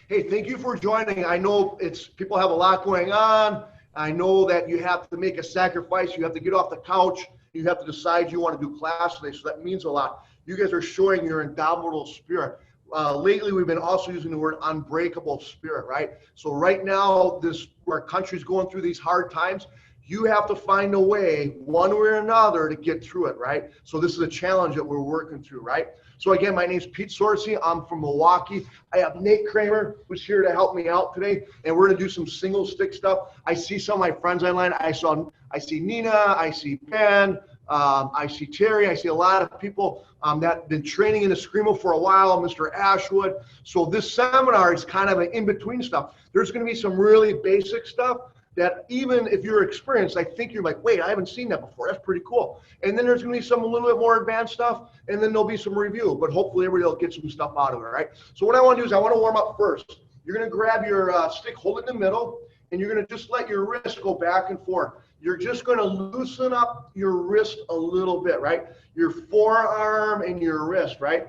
Hey, thank you for joining. I know people have a lot going on. I know that you have to make a sacrifice. You have to get off the couch. You have to decide you want to do class today. So that means a lot. You guys are showing your indomitable spirit. Lately, we've been also using the word unbreakable spirit, right? So right now, our country's going through these hard times. You have to find a way, one way or another, to get through it, right? So this is a challenge that we're working through, right? So again, my name's Pete Sorce. I'm from Milwaukee. I have Nate Kramer, who's here to help me out today, and we're gonna do some single stick stuff. I see some of my friends online. I see Nina, I see Ben, I see Terry, I see a lot of people that have been training in Eskrima for a while, Mr. Ashwood. So this seminar is kind of an in-between stuff. There's gonna be some really basic stuff that even if you're experienced, I think you're like, wait, I haven't seen that before. That's pretty cool. And then there's going to be some a little bit more advanced stuff, and then there'll be some review. But hopefully everybody will get some stuff out of it, right? So what I want to do is I want to warm up first. You're going to grab your stick, hold it in the middle, and you're going to just let your wrist go back and forth. You're just going to loosen up your wrist a little bit, right? Your forearm and your wrist, right?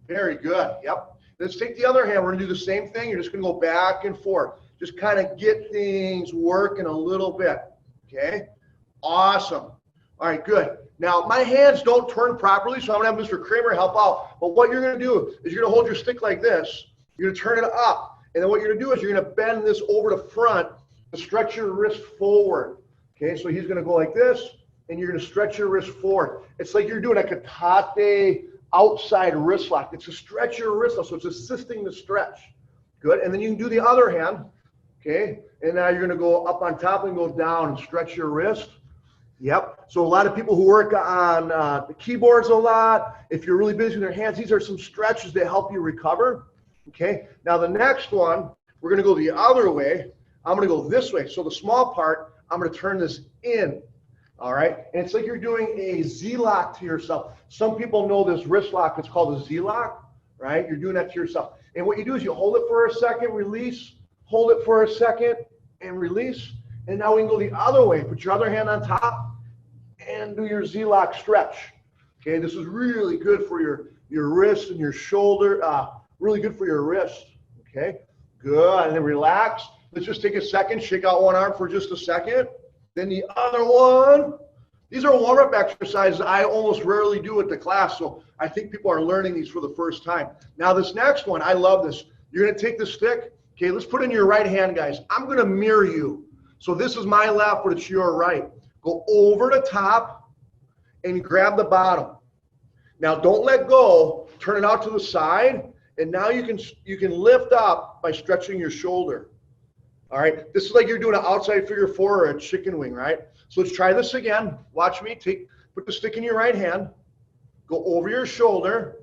Very good. Yep. Let's take the other hand. We're going to do the same thing. You're just going to go back and forth. Just kind of get things working a little bit, okay? Awesome. All right, good. Now, my hands don't turn properly, so I'm going to have Mr. Kramer help out. But what you're going to do is you're going to hold your stick like this. You're going to turn it up. And then what you're going to do is you're going to bend this over to front and stretch your wrist forward. Okay, so he's going to go like this, and you're going to stretch your wrist forward. It's like you're doing a katate outside wrist lock. It's to stretch your wrist, so it's assisting the stretch. Good. And then you can do the other hand. Okay, and now you're going to go up on top and go down and stretch your wrist. Yep. So a lot of people who work on the keyboards a lot, if you're really busy with your hands, these are some stretches that help you recover. Okay. Now the next one, we're going to go the other way. I'm going to go this way. So the small part, I'm going to turn this in. All right. And it's like you're doing a Z-lock to yourself. Some people know this wrist lock. It's called a Z-lock, right? You're doing that to yourself. And what you do is you hold it for a second, release. Hold it for a second and release. And now we can go the other way. Put your other hand on top and do your Z-lock stretch. Okay, this is really good for your wrist and your shoulder. Really good for your wrist. Okay, good. And then relax. Let's just take a second. Shake out one arm for just a second. Then the other one. These are warm-up exercises I almost rarely do at the class. So I think people are learning these for the first time. Now this next one, I love this. You're going to take the stick. Okay, let's put in your right hand, guys. I'm going to mirror you. So this is my left, but it's your right. Go over the top and grab the bottom. Now don't let go. Turn it out to the side, and now you can lift up by stretching your shoulder. All right, this is like you're doing an outside figure four or a chicken wing, right? So let's try this again. Watch me. Put the stick in your right hand. Go over your shoulder.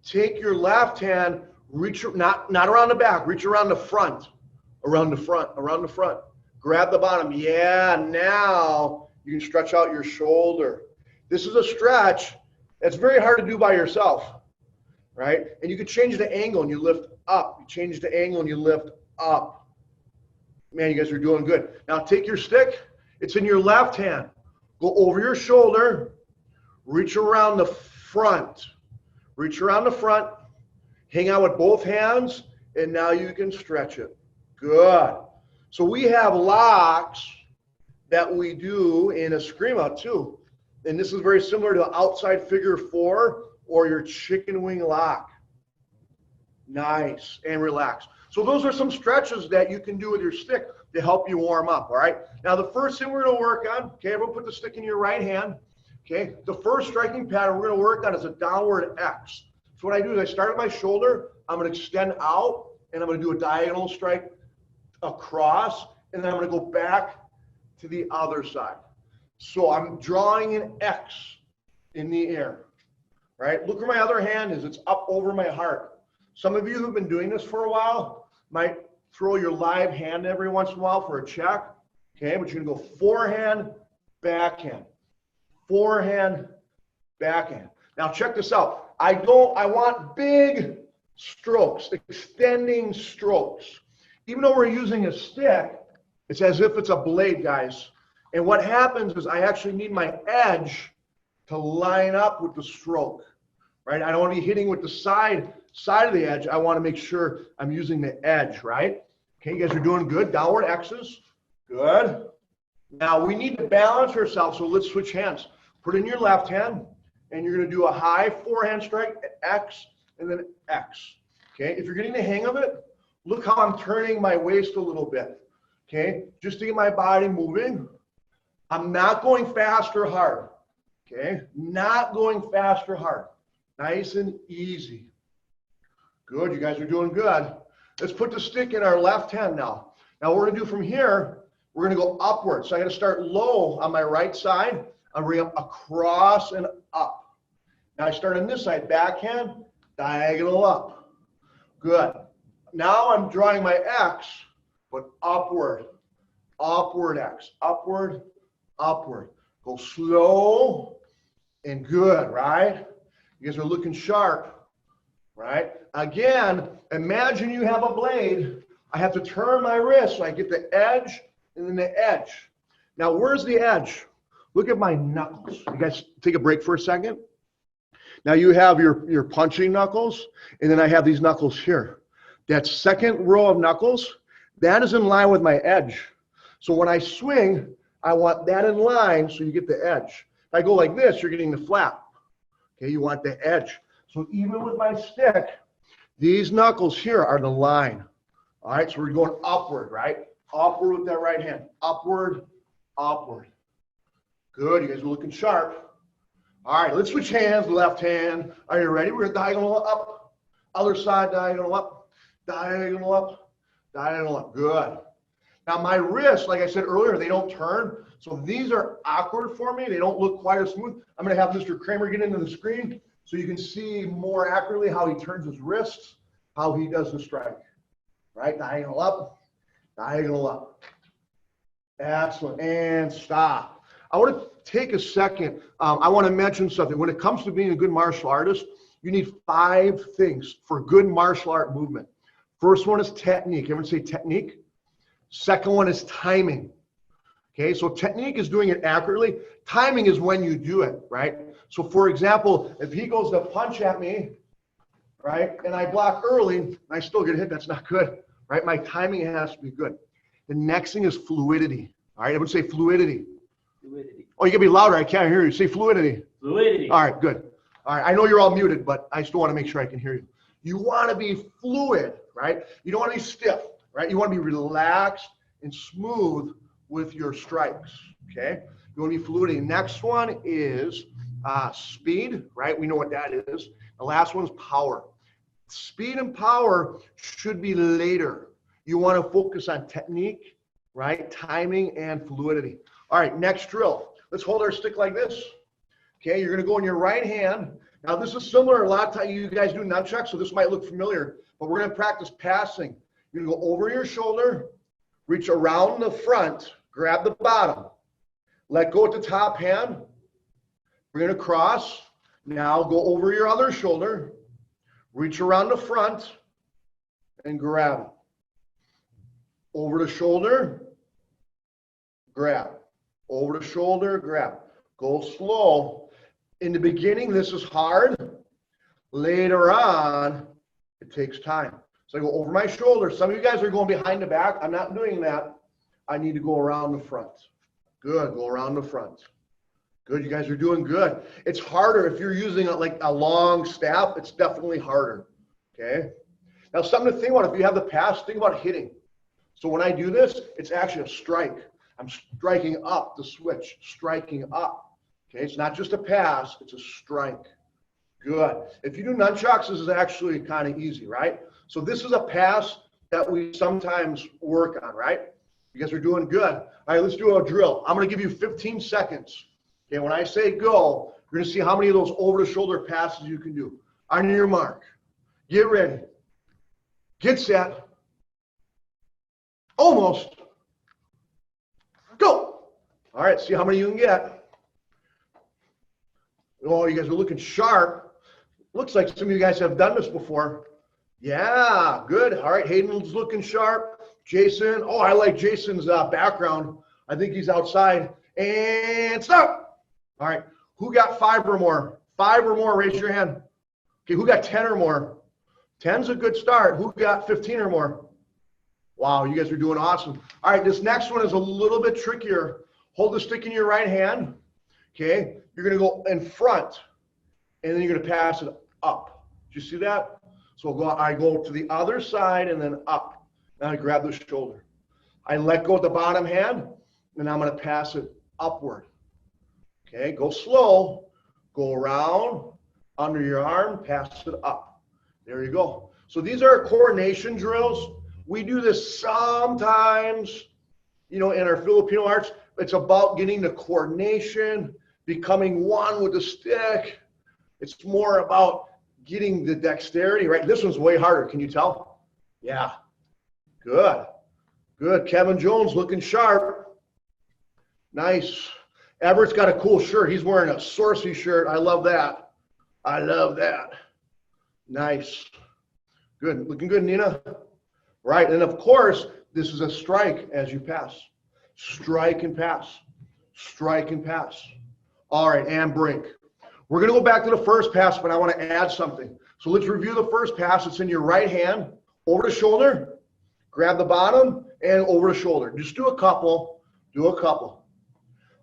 Take your left hand. Reach, not around the back, reach around the front, around the front. Grab the bottom. Yeah, now you can stretch out your shoulder. This is a stretch that's very hard to do by yourself, right? And you can change the angle and you lift up. You change the angle and you lift up. Man, you guys are doing good. Now take your stick. It's in your left hand. Go over your shoulder. Reach around the front. Reach around the front. Hang out with both hands, and now you can stretch it. Good. So we have locks that we do in Eskrima too. And this is very similar to outside figure four or your chicken wing lock. Nice. And relax. So those are some stretches that you can do with your stick to help you warm up, all right? Now the first thing we're going to work on, okay, everyone put the stick in your right hand. Okay, the first striking pattern we're going to work on is a downward X. So what I do is I start at my shoulder, I'm going to extend out, and I'm going to do a diagonal strike across, and then I'm going to go back to the other side. So I'm drawing an X in the air, right? Look where my other hand is. It's up over my heart. Some of you who've been doing this for a while might throw your live hand every once in a while for a check, okay? But you're going to go forehand, backhand, forehand, backhand. Now check this out. I want big strokes, extending strokes. Even though we're using a stick, it's as if it's a blade, guys. And what happens is I actually need my edge to line up with the stroke, right? I don't want to be hitting with the side side of the edge, I want to make sure I'm using the edge, right? Okay, you guys are doing good. Downward X's. Good. Now we need to balance ourselves, so let's switch hands. Put in your left hand, and you're going to do a high forehand strike, X, and then X. Okay, if you're getting the hang of it, look how I'm turning my waist a little bit. Okay, just to get my body moving. I'm not going fast or hard. Okay, not going fast or hard. Nice and easy. Good, you guys are doing good. Let's put the stick in our left hand now. Now what we're gonna do from here, we're gonna go upward. So I'm gonna start low on my right side. I'm bring up across and up. Now I start on this side, backhand, diagonal up. Good. Now I'm drawing my X, but upward, upward X, upward, upward. Go slow and good, right? You guys are looking sharp, right? Again, imagine you have a blade. I have to turn my wrist so I get the edge and then the edge. Now, where's the edge? Look at my knuckles. You guys take a break for a second. Now you have your punching knuckles, and then I have these knuckles here. That second row of knuckles, that is in line with my edge. So when I swing, I want that in line so you get the edge. If I go like this, you're getting the flap. Okay, you want the edge. So even with my stick, these knuckles here are the line. All right, so we're going upward, right? Upward with that right hand. Upward, upward. Good, you guys are looking sharp. All right, let's switch hands, left hand. Are you ready? We're going to diagonal up. Other side, diagonal up. Diagonal up. Diagonal up. Good. Now my wrists, like I said earlier, they don't turn. So these are awkward for me. They don't look quite as smooth. I'm going to have Mr. Kramer get into the screen so you can see more accurately how he turns his wrists, how he does the strike. Right? Diagonal up, diagonal up. Excellent. And stop. I want to take a second. I want to mention something. When it comes to being a good martial artist, you need 5 things for good martial art movement. First one is technique. Everyone say technique? Second one is timing. Okay, so technique is doing it accurately. Timing is when you do it, right? So for example, if he goes to punch at me, right, and I block early, and I still get hit, that's not good, right? My timing has to be good. The next thing is fluidity. All right, I would say fluidity. Fluidity. Oh, you can be louder. I can't hear you. Say fluidity. Fluidity. All right, good. All right, I know you're all muted, but I still want to make sure I can hear you. You want to be fluid, right? You don't want to be stiff. Right? You want to be relaxed and smooth with your strikes, okay? You want to be fluid. Next one is speed, right? We know what that is. The last one is power. Speed and power should be later. You want to focus on technique, right? Timing and fluidity. All right, next drill. Let's hold our stick like this. Okay, you're going to go in your right hand. Now, this is similar. A lot of times you guys do nunchucks, so this might look familiar, but we're going to practice passing. You're going to go over your shoulder, reach around the front, grab the bottom, let go at the top hand. We're going to cross. Now go over your other shoulder, reach around the front, and grab it. Over the shoulder, grab. Over the shoulder, grab. Go slow. In the beginning, this is hard. Later on, it takes time. So I go over my shoulder. Some of you guys are going behind the back. I'm not doing that. I need to go around the front. Good, go around the front. Good, you guys are doing good. It's harder if you're using like a long staff. It's definitely harder, okay? Now something to think about, if you have the pass, think about hitting. So when I do this, it's actually a strike. I'm striking up the switch, striking up, okay? It's not just a pass, it's a strike. Good. If you do nunchucks, this is actually kind of easy, right? So this is a pass that we sometimes work on, right? You guys are doing good. All right, let's do a drill. I'm going to give you 15 seconds. Okay, when I say go, you're going to see how many of those over-the-shoulder passes you can do. On your mark. Get ready. Get set. Almost. Go. All right, see how many you can get. Oh, you guys are looking sharp. Looks like some of you guys have done this before. Yeah, good. All right, Hayden's looking sharp. Jason, oh, I like Jason's background. I think he's outside. And stop. All right, who got 5 or more? 5 or more, raise your hand. Okay, who got 10 or more? 10's a good start. Who got 15 or more? Wow, you guys are doing awesome. All right, this next one is a little bit trickier. Hold the stick in your right hand. Okay, you're going to go in front, and then you're going to pass it up. Did you see that? So I go to the other side and then up. Now I grab the shoulder. I let go of the bottom hand, and I'm going to pass it upward. Okay, go slow. Go around, under your arm, pass it up. There you go. So these are coordination drills. We do this sometimes, you know, in our Filipino arts. It's about getting the coordination, becoming one with the stick. It's more about getting the dexterity, right? This one's way harder. Can you tell? Yeah. Good. Good. Kevin Jones looking sharp. Nice. Everett's got a cool shirt. He's wearing a Sorce shirt. I love that. I love that. Nice. Good. Looking good, Nina. Right. And of course, this is a strike as you pass. Strike and pass. Strike and pass. All right. And break. We're going to go back to the first pass, but I want to add something. So let's review the first pass. It's in your right hand, over the shoulder, grab the bottom, and over the shoulder. Just do a couple. Do a couple.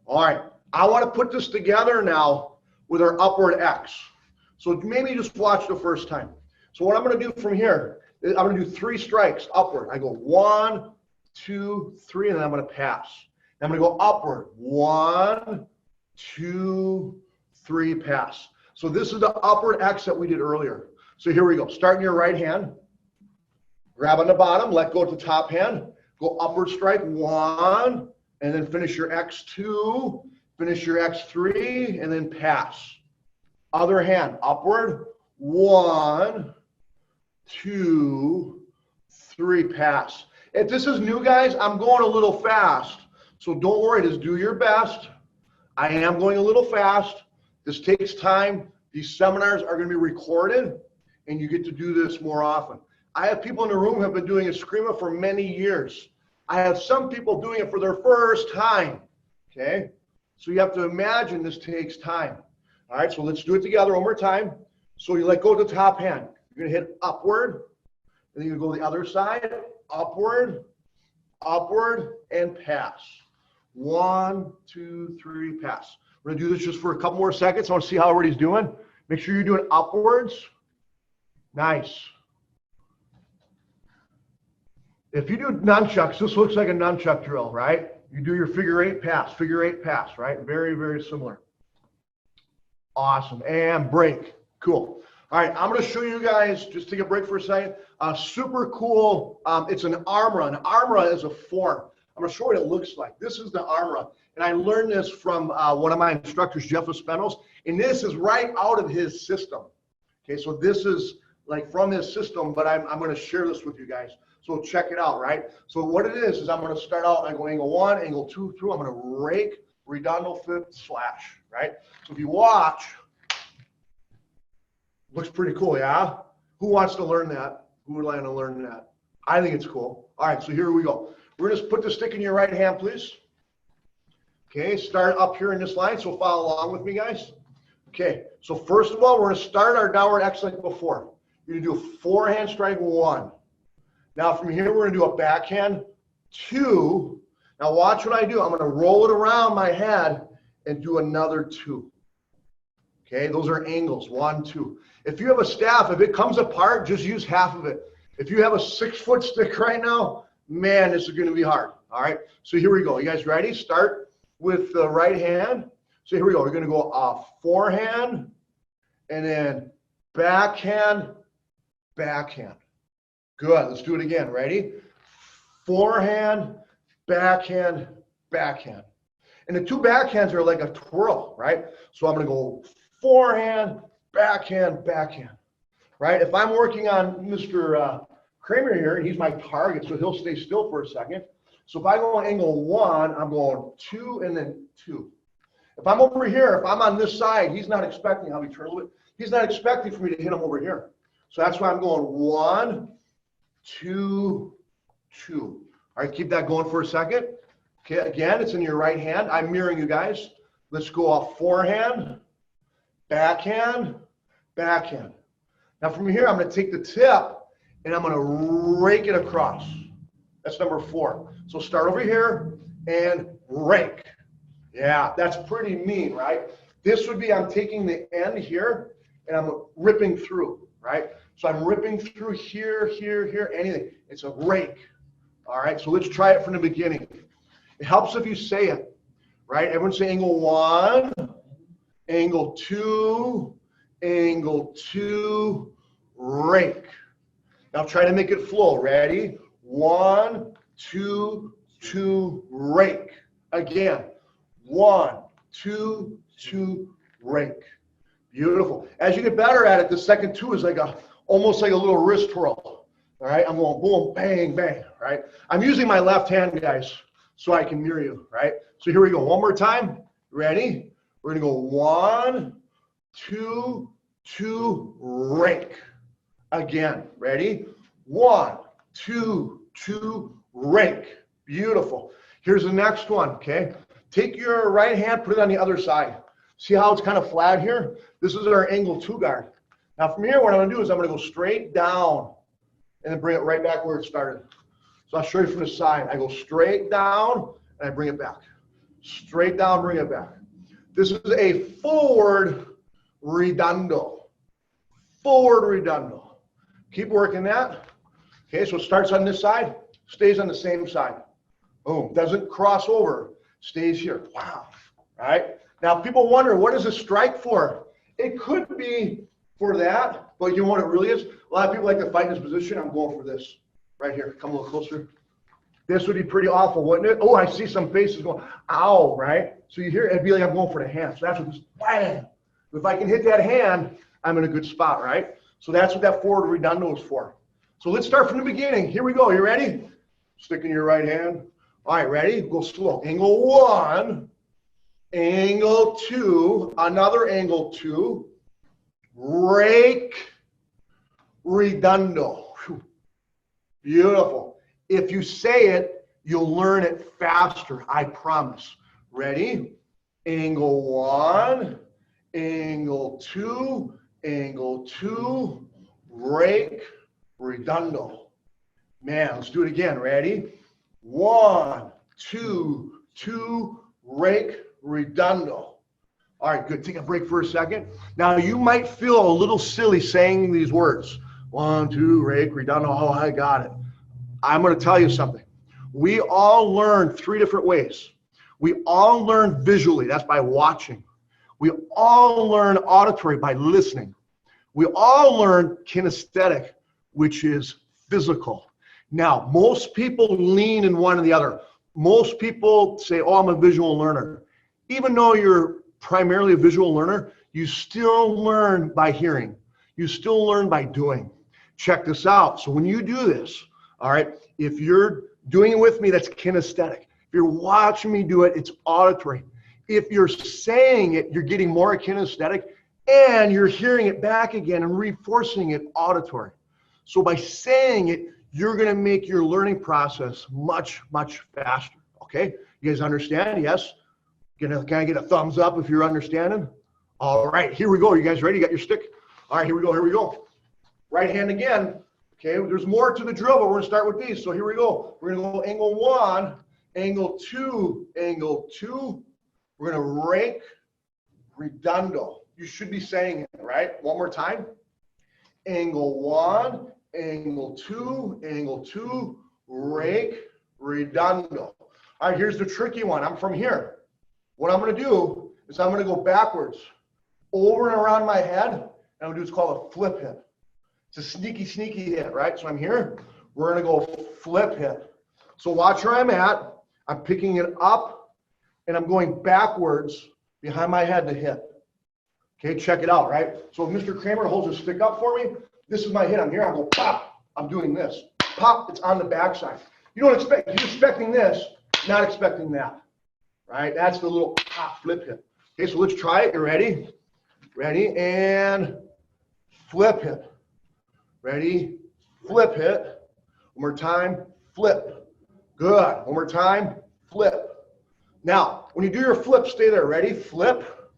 All right, I want to put this together now with our upward X. So maybe just watch the first time. So what I'm going to do from here, I'm going to do 3 strikes upward. I go 1, 2, 3, and then I'm going to pass. I'm going to go upward. 1, 2, 3, pass. So this is the upward X that we did earlier. So here we go. Start in your right hand. Grab on the bottom. Let go at the top hand. Go upward strike. 1. And then finish your X2, finish your X3, and then pass. Other hand, upward, 1, 2, 3, pass. If this is new, guys, I'm going a little fast. So don't worry, just do your best. I am going a little fast. This takes time. These seminars are going to be recorded, and you get to do this more often. I have people in the room who have been doing Eskrima for many years. I have some people doing it for their first time, okay? So you have to imagine this takes time. All right, so let's do it together one more time. So you let go of the top hand. You're gonna hit upward, and then you go the other side, upward, upward, and pass. 1, 2, 3, pass. We're gonna do this just for a couple more seconds. I wanna see how everybody's doing. Make sure you're doing upwards. Nice. If you do nunchucks, this looks like a nunchuck drill, right? You do your figure 8 pass, right? Very, very similar. Awesome. And break. Cool. All right, I'm going to show you guys, just take a break for a second, super cool, it's an armra. An armra is a form. I'm going to show you what it looks like. This is the armra. And I learned this from one of my instructors, Jeff Espenos, and this is right out of his system. Okay, so this is like from his system, but I'm going to share this with you guys. So check it out, right? So what it is I'm going to start out, I go angle 1, angle 2 through, I'm going to rake, redondo flip, slash, right? So if you watch, looks pretty cool, yeah? Who wants to learn that? Who would like to learn that? I think it's cool. All right, so here we go. We're going to put the stick in your right hand, please. Okay, start up here in this line, so follow along with me, guys. Okay, so first of all, we're going to start our downward X like before. You're going to do a forehand strike 1. Now from here, we're going to do a backhand 2. Now watch what I do. I'm going to roll it around my head and do another 2. Okay, those are angles, 1, 2. If you have a staff, if it comes apart, just use half of it. If you have a 6-foot stick right now, man, this is going to be hard. All right, so here we go. You guys ready? Start with the right hand. So here we go. We're going to go forehand and then backhand, backhand. Good. Let's do it again. Ready? Forehand, backhand, backhand. And the 2 backhands are like a twirl, right? So I'm going to go forehand, backhand, backhand, right? If I'm working on Mr. Kramer here, he's my target, so he'll stay still for a second. So if I go on angle 1, I'm going 2 and then 2. If I'm over here, if I'm on this side, he's not expecting how we turn a little bit. He's not expecting for me to hit him over here. So that's why I'm going 1, 2, 2. All right, keep that going for a second. Okay, again, it's in your right hand. I'm mirroring you guys. Let's go off forehand, backhand, backhand. Now from here, I'm going to take the tip and I'm going to rake it across. That's number 4. So start over here and rake. Yeah, that's pretty mean, right? This would be, I'm taking the end here and I'm ripping through, right? So I'm ripping through here, here, here, anything. It's a rake. All right, so let's try it from the beginning. It helps if you say it, right? Everyone say angle 1, angle 2, angle 2, rake. Now try to make it flow. Ready? 1, 2, 2, rake. Again. 1, 2, 2, rake. Beautiful. As you get better at it, the second 2 is like almost like a little wrist twirl. All right, I'm going boom, bang, bang. Right. I'm using my left hand, guys, so I can mirror you. Right. So here we go. One more time. Ready? We're gonna go 1, 2, 2, rake. Again. Ready? 1, 2, 2, rake. Beautiful. Here's the next one. Okay. Take your right hand, put it on the other side. See how it's kind of flat here? This is our angle 2 guard. Now from here, what I'm going to do is I'm going to go straight down and then bring it right back where it started. So I'll show you from the side. I go straight down and I bring it back. Straight down, bring it back. This is a forward redondo. Forward redondo. Keep working that. Okay, so it starts on this side, stays on the same side. Boom. Doesn't cross over. Stays here. Wow. All right. Now people wonder, what is a strike for? It could be for that, but you know what it really is? A lot of people like to fight in this position. I'm going for this right here. Come a little closer. This would be pretty awful, wouldn't it? Oh, I see some faces going, ow, right? So you hear it'd be like I'm going for the hand. So that's what this, bam. If I can hit that hand, I'm in a good spot, right? So that's what that forward redondo is for. So let's start from the beginning. Here we go. You ready? Stick in your right hand. All right, ready? Go slow. Angle 1, angle 2, another angle 2, rake, redondo. Whew. Beautiful. If you say it, you'll learn it faster, I promise. Ready? Angle 1, angle 2, angle 2, rake, redondo. Man, let's do it again. Ready? 1, 2, 2, rake, redondo. All right, good. Take a break for a second. Now, you might feel a little silly saying these words. 1, 2, rake, redondo. Oh, I got it. I'm going to tell you something. We all learn 3 different ways. We all learn visually. That's by watching. We all learn auditory by listening. We all learn kinesthetic, which is physical. Now, most people lean in one or the other. Most people say, oh, I'm a visual learner. Even though you're primarily a visual learner, you still learn by hearing. You still learn by doing. Check this out. So when you do this, all right, if you're doing it with me, that's kinesthetic. If you're watching me do it, it's auditory. If you're saying it, you're getting more kinesthetic, and you're hearing it back again and reinforcing it auditory. So by saying it, you're going to make your learning process much, much faster. Okay? You guys understand? Yes? Can I get a thumbs up if you're understanding? All right, here we go. You guys ready? You got your stick? All right, here we go. Here we go. Right hand again. Okay, there's more to the drill, but we're going to start with these. So here we go. We're going to go angle 1, angle 2, angle 2. We're going to rake, redondo. You should be saying it, right? One more time. Angle 1, angle 2, angle 2, rake, redondo. All right, here's the tricky one. I'm from here. What I'm going to do is I'm going to go backwards, over and around my head, and I'm going to do what's called a flip hit. It's a sneaky, sneaky hit, right? So I'm here. We're going to go flip hit. So watch where I'm at. I'm picking it up, and I'm going backwards behind my head to hit. Okay, check it out, right? So if Mr. Kramer holds his stick up for me, this is my hit. I'm here. I go pop. I'm doing this. Pop. It's on the backside. You don't expect. You're expecting this, not expecting that. Right? That's the little pop flip hit. Okay, so let's try it. You ready? Ready? And flip hit. Ready? Flip hit. One more time. Flip. Good. One more time. Flip. Now, when you do your flip, stay there. Ready? Flip.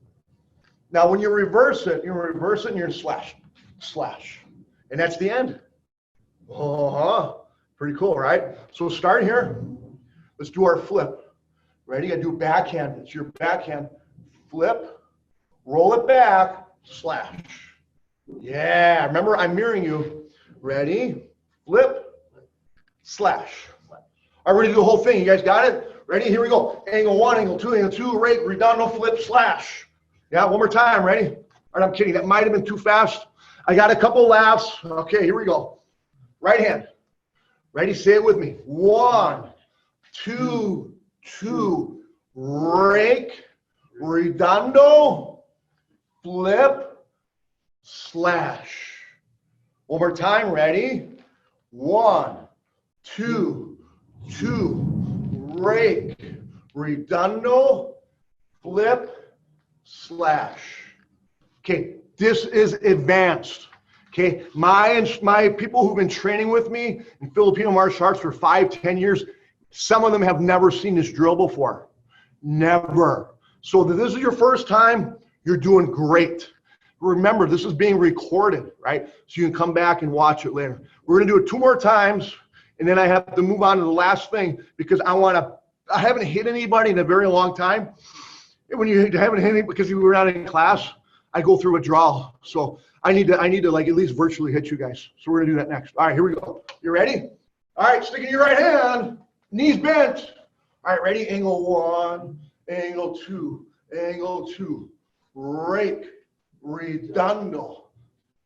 Now, when you reverse it and you're slash. Slash. And that's the end. Pretty cool, right? So start here. Let's do our flip. Ready? I do backhand. It's your backhand. Flip, roll it back, slash. Yeah, remember I'm mirroring you. Ready? Flip, slash. I already do the whole thing. You guys got it? Ready? Here we go. Angle 1, angle 2, angle 2, rake, redondo, flip, slash. Yeah, one more time. Ready? All right, I'm kidding. That might have been too fast. I got a couple laughs. Okay, here we go. Right hand. Ready? Say it with me. 1, 2, 2, rake, redondo, flip, slash. One more time. Ready? 1, 2, 2, rake, redondo, flip, slash. Okay, this is advanced. Okay, my people who've been training with me in Filipino martial arts for 5, 10 years, some of them have never seen this drill before. Never. So if this is your first time, you're doing great. Remember, this is being recorded, right? So you can come back and watch it later. We're gonna do it 2 more times, and then I have to move on to the last thing because I haven't hit anybody in a very long time. When you haven't hit anybody because you were not in class, I go through withdrawal. So I need to like at least virtually hit you guys. So we're gonna do that next. All right, here we go. You ready? All right, stick in your right hand, knees bent. All right, ready? Angle 1, angle 2, angle 2, rake, redondo,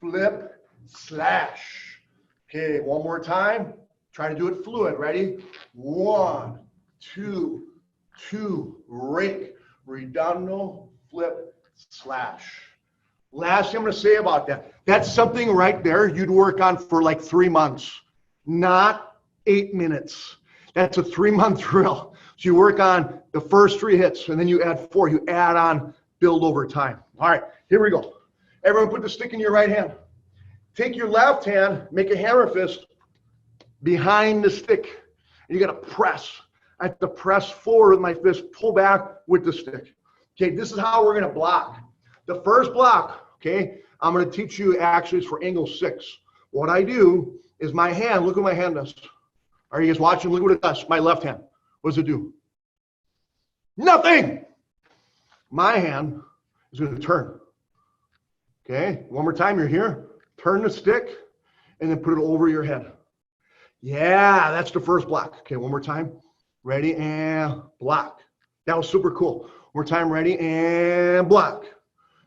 flip, slash. Okay, one more time. Try to do it fluid. Ready? 1, 2, 2, rake, redondo, flip, slash. Last thing I'm going to say about that. That's something right there you'd work on for like 3 months, not 8 minutes. That's a 3-month drill. So you work on the first 3 hits, and then you add 4. You add on, build over time. All right, here we go. Everyone put the stick in your right hand. Take your left hand, make a hammer fist behind the stick. And you got to press. I have to press forward with my fist, pull back with the stick. Okay, this is how we're going to block. The first block, okay, I'm going to teach you actually is for angle 6. What I do is my hand, look what my hand does. Are you guys watching? Look what it does. My left hand. What does it do? Nothing. My hand is going to turn. Okay, one more time. You're here. Turn the stick and then put it over your head. Yeah, that's the first block. Okay, one more time. Ready and block. That was super cool. One more time. Ready and block.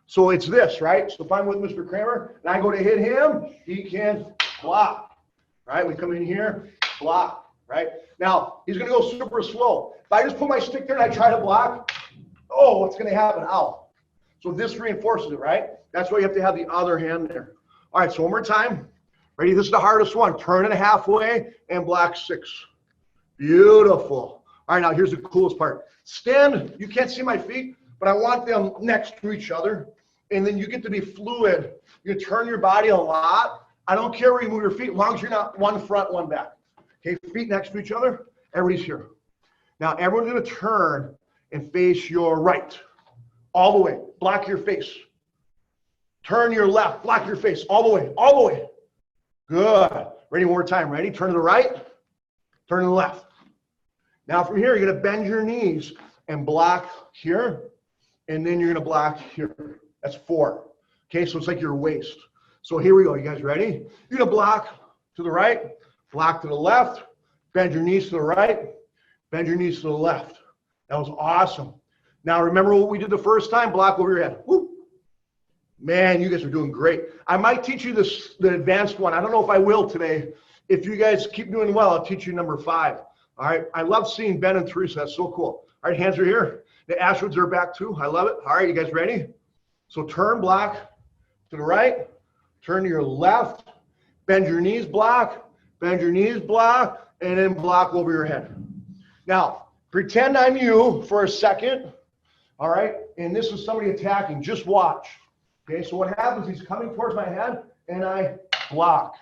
So it's this, right? So if I'm with Mr. Kramer and I go to hit him, he can block, right? We come in here, block, right? Now, he's going to go super slow. If I just put my stick there and I try to block, oh, what's going to happen? Ow. So this reinforces it, right? That's why you have to have the other hand there. All right, so one more time. Ready? This is the hardest one. Turn it halfway and block 6. Beautiful. All right, now here's the coolest part. Stand, you can't see my feet, but I want them next to each other. And then you get to be fluid. You turn your body a lot. I don't care where you move your feet, as long as you're not one front, one back. Okay, feet next to each other. Everybody's here. Now, everyone's going to turn and face your right. All the way. Block your face. Turn your left. Block your face. All the way. All the way. Good. Ready? One more time. Ready? Turn to the right. Turn to the left. Now, from here, you're going to bend your knees and block here. And then you're going to block here. That's 4. Okay, so it's like your waist. So here we go. You guys ready? You're going to block to the right, block to the left, bend your knees to the right, bend your knees to the left. That was awesome. Now, remember what we did the first time? Block over your head. Woo. Man, you guys are doing great. I might teach you the advanced one. I don't know if I will today. If you guys keep doing well, I'll teach you number 5. All right. I love seeing Ben and Teresa. That's so cool. All right, hands are here. The Ashwoods are back too. I love it. All right, you guys ready? So turn, block to the right, turn to your left, bend your knees, block, bend your knees, block, and then block over your head. Now, pretend I'm you for a second, all right? And this is somebody attacking. Just watch. Okay, so what happens, he's coming towards my head, and I block,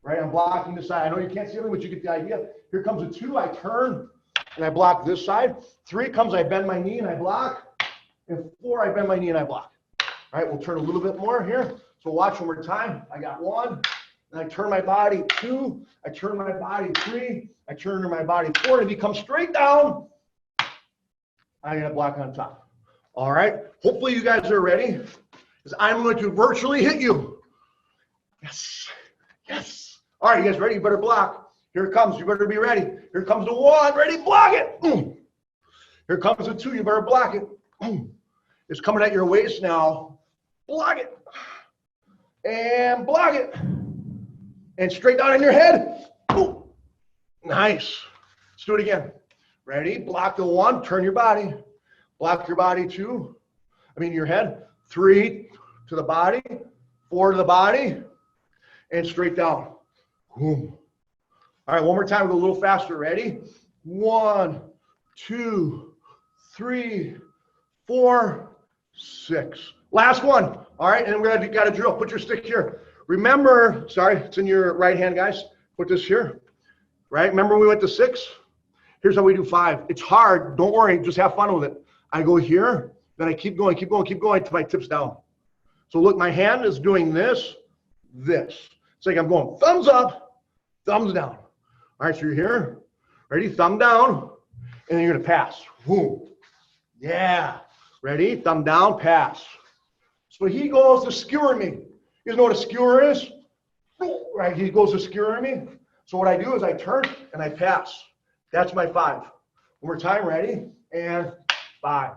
right? I'm blocking the side. I know you can't see me, but you get the idea. Here comes a 2, I turn, and I block this side. 3 comes, I bend my knee, and I block. And 4, I bend my knee, and I block. All right, we'll turn a little bit more here. So watch one more time. I got 1, and I turn my body 2, I turn my body 3, I turn my body 4, and if you come straight down, I got a block on top. All right, hopefully you guys are ready, because I'm going to virtually hit you. Yes, yes. All right, you guys ready? You better block. Here it comes, you better be ready. Here comes the 1, ready, block it. Here comes the 2, you better block it. It's coming at your waist now. Block it. And block it. And straight down in your head. Ooh. Nice. Let's do it again. Ready? Block the 1, turn your body. Block your body 2. Your head. 3 to the body. 4 to the body. And straight down. Boom. All right, one more time. We'll go a little faster. Ready? 1, 2, 3, 4, 6. Last one. All right, and then we got to drill. Put your stick here. Remember, sorry, it's in your right hand, guys. Put this here. Right? Remember we went to 6? Here's how we do 5. It's hard. Don't worry. Just have fun with it. I go here, then I keep going until my tips down. So look, my hand is doing this. It's like I'm going thumbs up, thumbs down. All right, so you're here. Ready? Thumb down, and then you're going to pass. Boom. Yeah. Ready? Thumb down, pass. So he goes to skewer me. You guys know what a skewer is? Right, he goes to skewer me. So what I do is I turn and I pass. That's my 5. One more time, ready? And 5.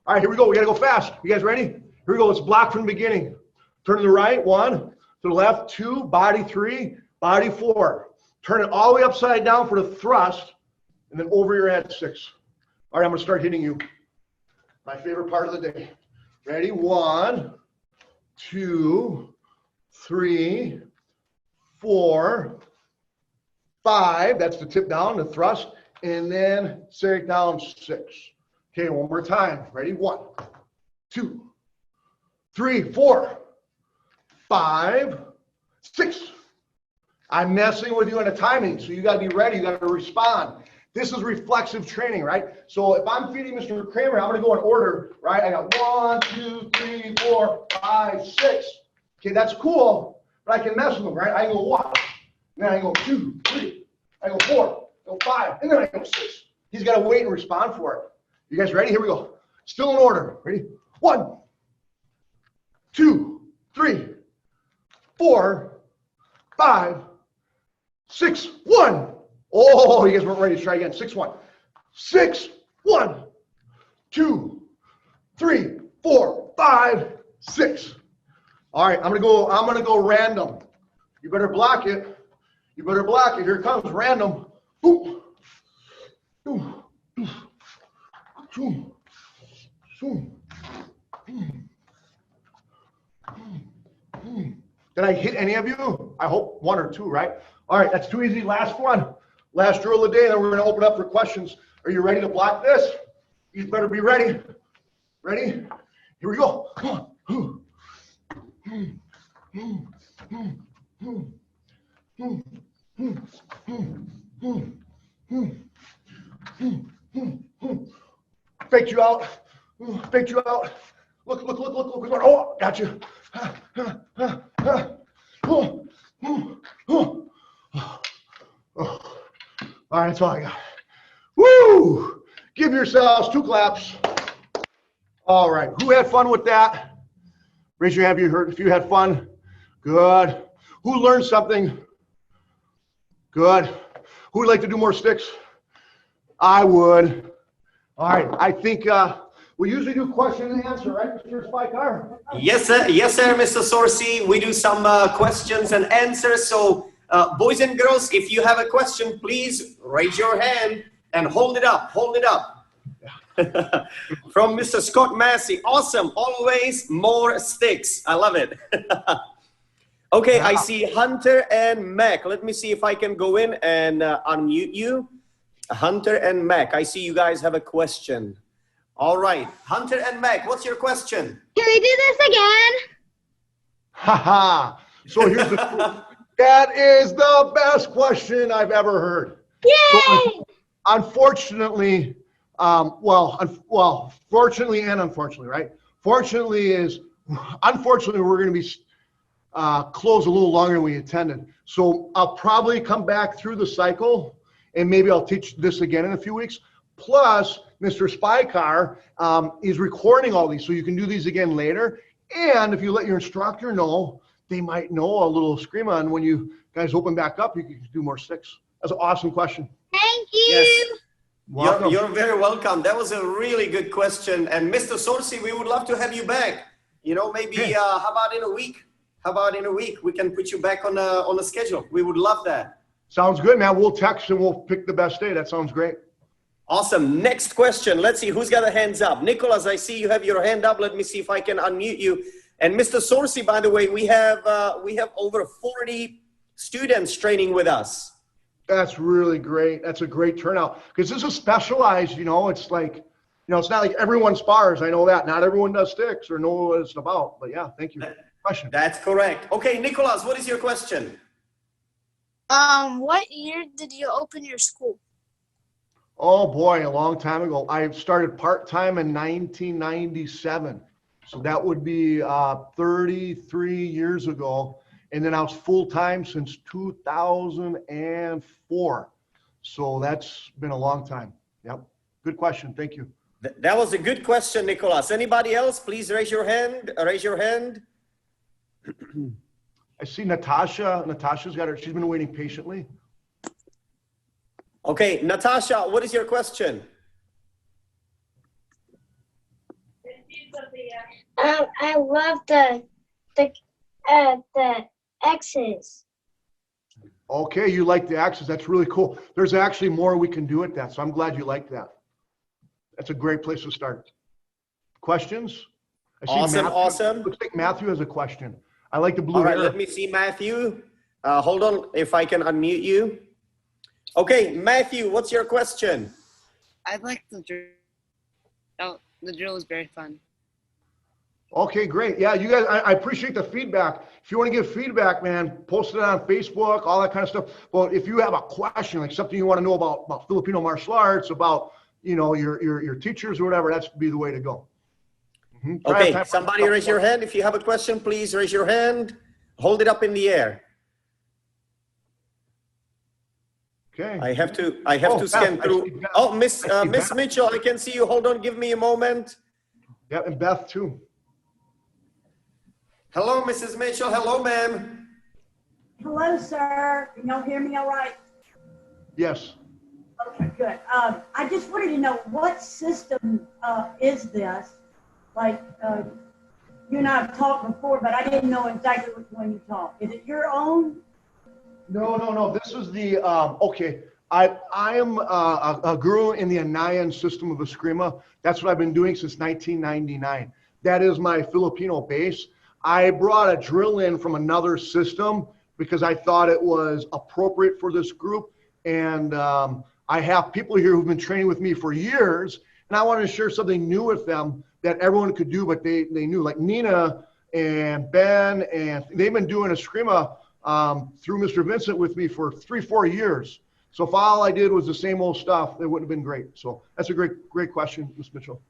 All right, here we go. We got to go fast. You guys ready? Here we go. Let's block from the beginning. Turn to the right, 1. To the left, 2. Body 3. Body 4. Turn it all the way upside down for the thrust. And then over your head, 6. All right, I'm going to start hitting you. My favorite part of the day. Ready? 1, 2, 3, 4, 5. That's the tip down, the thrust. And then straight down, 6. Okay, one more time. Ready? 1, 2, 3, 4, 5, 6. I'm messing with you on the timing, so you got to be ready. You got to respond. This is reflexive training, right? So if I'm feeding Mr. Kramer, I'm going to go in order, right? I got 1, 2, 3, 4, 5, 6. Okay, that's cool, but I can mess with them, right? I can go 1, then I go 2, 3, I go 4, I go 5, and then I go 6. He's got to wait and respond for it. You guys ready? Here we go. Still in order. Ready? 1, 2, 3, 4, 5, 6, 1. Oh, you guys weren't ready to try again. 6, 1. 6, 1, 2, 3, 4, 5, 6. All right, I'm gonna go random. You better block it. You better block it. Here it comes, random. Boom. Boom. Boom. Boom. Did I hit any of you? I hope 1 or 2, right? All right, that's too easy. Last one. Last drill of the day, then we're going to open up for questions. Are you ready to block this? You better be ready. Ready? Here we go. Faked you out. Faked you out. Look. Oh, got you. All right, that's all I got. Woo! Give yourselves 2 claps. All right, who had fun with that? Raise your hand if you had fun. Good. Who learned something? Good. Who would like to do more sticks? I would. All right, I think we usually do question and answer, right, Mr. Spikar? Yes, sir. Yes, sir, Mr. Sorce. We do some questions and answers. So, boys and girls, if you have a question, please raise your hand and hold it up. Hold it up. From Mr. Scott Massey. Awesome. Always more sticks. I love it. Okay, I see Hunter and Mac. Let me see if I can go in and unmute you. Hunter and Mac, I see you guys have a question. All right, Hunter and Mac, what's your question? Can we do this again? Haha. So here's the that is the best question I've ever heard. Yay! So, unfortunately, fortunately and unfortunately, right? Unfortunately, we're going to be close a little longer than we intended. So I'll probably come back through the cycle, and maybe I'll teach this again in a few weeks. Plus, Mr. Spycar is recording all these, so you can do these again later. And if you let your instructor know, they might know a little Eskrima, and when you guys open back up, you can do more sticks. That's an awesome question. Thank you. Yes. You're very welcome. That was a really good question. And Mr. Sorce, we would love to have you back. You know, maybe how about in a week? How about in a week we can put you back on a schedule? We would love that. Sounds good, man. We'll text and we'll pick the best day. That sounds great. Awesome. Next question. Let's see who's got their hands up. Nicholas, I see you have your hand up. Let me see if I can unmute you. And Mr. Sorce, by the way, we have over 40 students training with us. That's really great. That's a great turnout because this is specialized. You know, it's like, you know, it's not like everyone spars. I know that. Not everyone does sticks or know what it's about. But yeah, thank you. Question. That's correct. Okay, Nicholas, what is your question? What year did you open your school? Oh boy, a long time ago. I started part-time in 1997. So that would be 33 years ago. And then I was full-time since 2004. So that's been a long time. Yep. Good question. Thank you. That was a good question, Nicholas. Anybody else? Please raise your hand. Raise your hand. I see Natasha. Natasha's got her. She's been waiting patiently. Okay, Natasha, what is your question? I love the X's. Okay, you like the X's. That's really cool. There's actually more we can do at that. So I'm glad you like that. That's a great place to start. Questions? I see Awesome, Matthew. awesome. Looks like Matthew has a question. I like the blue All right, hair. let me see Matthew. Hold on, if I can unmute you. Okay, Matthew, what's your question? I like the drill. Oh, the drill is very fun. Okay, great. Yeah, you guys, I appreciate the feedback. If you want to give feedback, man, post it on Facebook, all that kind of stuff. But if you have a question, like something you want to know about Filipino martial arts, about, you know, your teachers or whatever, that's be the way to go. Okay, somebody raise your hand. If you have a question, please raise your hand. Hold it up in the air. Okay. I have to scan through. Oh, Miss Mitchell, I can see you. Hold on, give me a moment. Yeah, and Beth too. Hello, Mrs. Mitchell. Hello, ma'am. Hello, sir. Can y'all hear me all right? Yes. Okay, good. I just wanted to know what system is this? Like, you and I have talked before, but I didn't know exactly which one you talked. Is it your own? No. This is the, okay. I am a guru in the Anayan system of Eskrima. That's what I've been doing since 1999. That is my Filipino base. I brought a drill in from another system because I thought it was appropriate for this group. And I have people here who've been training with me for years, and I wanted to share something new with them that everyone could do, but they knew, like Nina and Ben, and they've been doing Eskrima through Mr. Vincent with me for 3-4 years. So if all I did was the same old stuff, it wouldn't have been great. So that's a great question, Ms. Mitchell.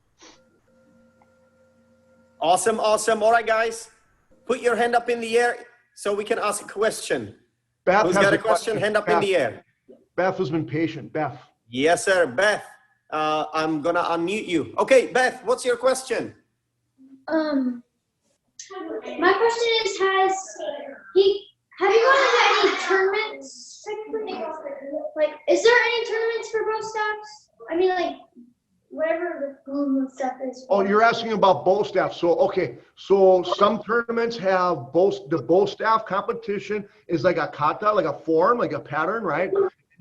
Awesome. All right, guys, put your hand up in the air so we can ask a question. Beth Who's got a question? Hand up in the air. Beth has been patient. Beth. Yes, sir. Beth, I'm gonna unmute you. Okay, Beth, what's your question? My question is, have you gone to any tournaments? Like, is there any tournaments for bow staffs? I mean, like, whatever the boom stuff is. Oh, you're asking about bow staff. So, okay. So some tournaments have the bow staff competition is like a kata, like a form, like a pattern, right?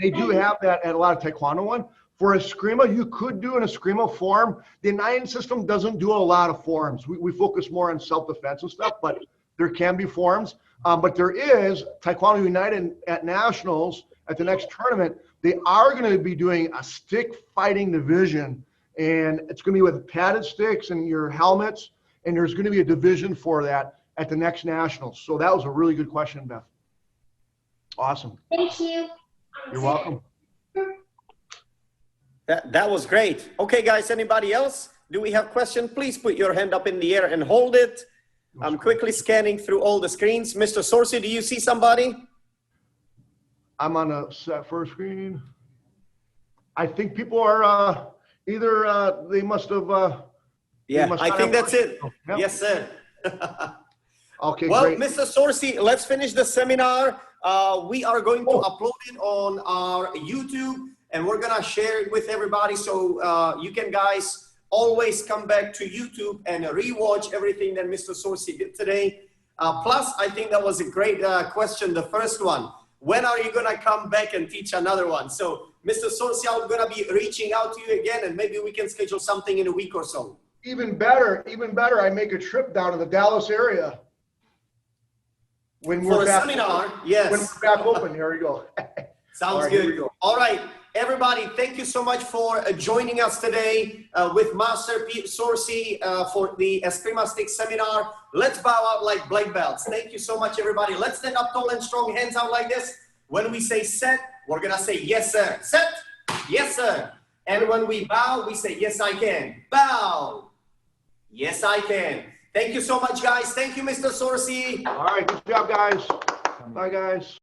They do have that at a lot of Taekwondo one. For Eskrima, you could do an Eskrima form. The Anayan system doesn't do a lot of forms. We focus more on self-defense and stuff, but there can be forms. But there is Taekwondo United at Nationals at the next tournament. They are going to be doing a stick fighting division, and it's going to be with padded sticks and your helmets, and there's going to be a division for that at the next Nationals. So that was a really good question, Beth. Awesome. Thank you. You're welcome. That was great. Okay, guys, anybody else? Do we have question? Please put your hand up in the air and hold it. I'm quickly scanning through all the screens. Mr. Sorce, do you see somebody? I'm on the first screen. I think people are either they must have. Yeah, must I not think have- that's it. Yep. Yes, sir. Okay, Well, great. Mr. Sorce, let's finish the seminar. We are going to upload it on our YouTube, and we're gonna share it with everybody. So you can guys always come back to YouTube and rewatch everything that Mr. Sorce did today. Plus, I think that was a great question, the first one. When are you gonna come back and teach another one? So, Mr. Sorce, I'm gonna be reaching out to you again, and maybe we can schedule something in a week or so. Even better. I make a trip down to the Dallas area. When For we're a back, seminar, when yes. we're back open, here we go. Sounds All right, here we good. go. All right, everybody, thank you so much for joining us today with Master Sorce for the Eskrima Stick seminar. Let's bow out like black belts. Thank you so much, everybody. Let's stand up tall and strong, hands out like this. When we say set, we're gonna say yes, sir. Set, yes, sir. And when we bow, we say yes, I can. Bow, yes, I can. Thank you so much, guys. Thank you, Mr. Sorce. All right, good job, guys. Bye, guys.